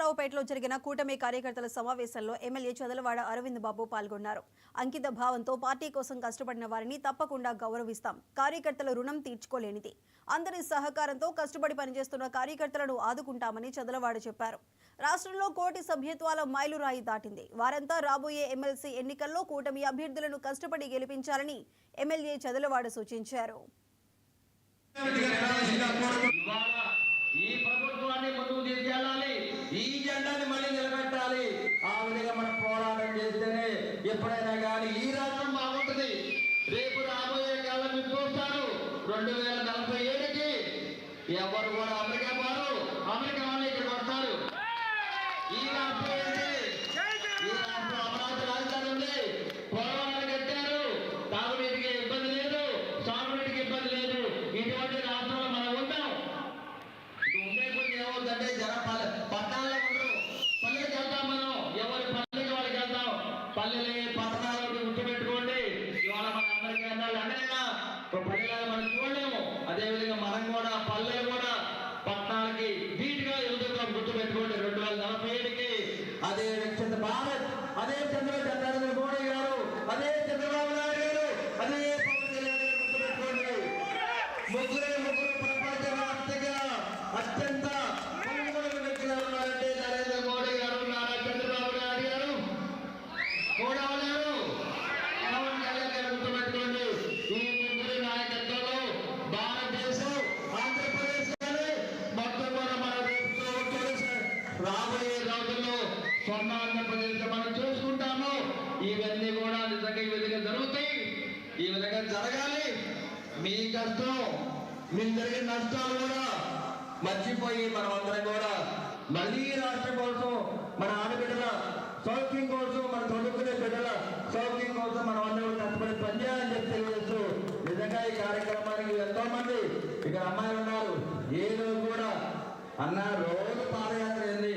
నరసరావుపేటలో జరిగిన కూటమి కార్యకర్తల సమావేశంలో ఎమ్మెల్యే చదలవాడ అరవింద్ బాబు పాల్గొన్నారు. అంకిత భావంతో పార్టీ కోసం కష్టపడిన వారిని తప్పకుండా గౌరవిస్తాం. కార్యకర్తల రుణం తీర్చుకోలేనిది. అందరి సహకారంతో కష్టపడి పనిచేస్తున్న కార్యకర్తలను ఆదుకుంటామని చదలవాడ చెప్పారు. రాష్ట్రంలో కోటి సభ్యత్వాల మైలురాయి దాటింది. వారంతా రాబోయే ఎమ్మెల్సీ ఎన్నికల్లో కూటమి అభ్యర్థులను కష్టపడి గెలిపించాలని ఎమ్మెల్యే చదలవాడ సూచించారు. ఈ ప్రభుత్వాన్ని ముందుకు తీసుకెళ్ళాలి, ఈ జెండాని మళ్ళీ నిలబెట్టాలి. ఆ విధంగా మనం పోరాటం చేస్తేనే ఎప్పుడైనా కానీ ఈ రాష్ట్రం బాగుంటుంది. రేపు రాబోయే కాలం మీరు చూస్తారు. 2047కి ఎవరు కూడా అమెరికా వారు అమెరికా వాళ్ళు ఇక్కడికి వస్తారు. ఈ రాష్ట్రం ఏంటి? ఈ రాష్ట్రం అమరావతి రాజధాని ఉంది. పోలవరాలు కట్టారు. తాగునీటికి ఇబ్బంది లేదు, సాగునీటికి ఇబ్బంది లేదు. ఇటువంటి రాష్ట్రంలో మనం ఉంటాం. ఉండే కొద్ది ఏమవుతుందంటే జనం పట్టణాల్లో ఉండరు, పల్లెకి వెళ్తాం. మనం ఎవరి పల్లెకి వాళ్ళకి వెళ్తాం. పల్లెలు పట్టణాలకు గుర్తుపెట్టుకోండి. ఇవాళ మన అమెరికా లండన్ పల్లెలు మనం చూడలేము. అదేవిధంగా మనం కూడా పల్లెలు కూడా పట్టణాలకి ధీటుగా ఎదుగుతాం. గుర్తుపెట్టుకోండి. 2047కి అదే వికసిత భారత్, అదే నరేంద్ర మోడీ గారు, అదే చంద్రబాబు నాయుడు గారు, అదే పవన్ కళ్యాణ్ గారు. గుర్తుపెట్టుకోండి. ముగ్గురు ప్రపంచవ్యాప్తంగా అత్యంత వ్యక్తులు ఉన్నారంటే నరేంద్ర మోడీ గారు, నారా చంద్రబాబు నాయుడు గారు, కూడా ఉన్నారు, పవన్ కళ్యాణ్ గారు. గుర్తుపెట్టుకోండి. ఈ ముగ్గురు నాయకత్వంలో భారతదేశం, ఆంధ్రప్రదేశ్ కానీ మొత్తం కూడా మన రాబోయే రోజుల్లో స్వర్ణ ఆంధ్రప్రదేశ్ మనం చూసుకుంటాము. ఇవన్నీ కూడా నిజంగా ఈ విధంగా జరుగుతాయి. ఈ విధంగా జరగాలి. మీ కష్టం, మీకు జరిగిన నష్టాలు కూడా మర్చిపోయి మనం అందరం కూడా మళ్ళీ రాష్ట్రం కోసం, మన ఆడబిడ్డల సౌఖ్యం కోసం, మన చదువుకునే బిడ్డల సౌఖ్యం కోసం మనం అందరూ కష్టపడి పనిచేయాలని చెప్పి తెలియజేస్తూ, నిజంగా ఈ కార్యక్రమానికి ఎంతో మంది ఇక్కడ అమ్మాయిలు ఉన్నారు. ఏ రోజు కూడా అన్న రోజు పాదయాత్ర ఏంది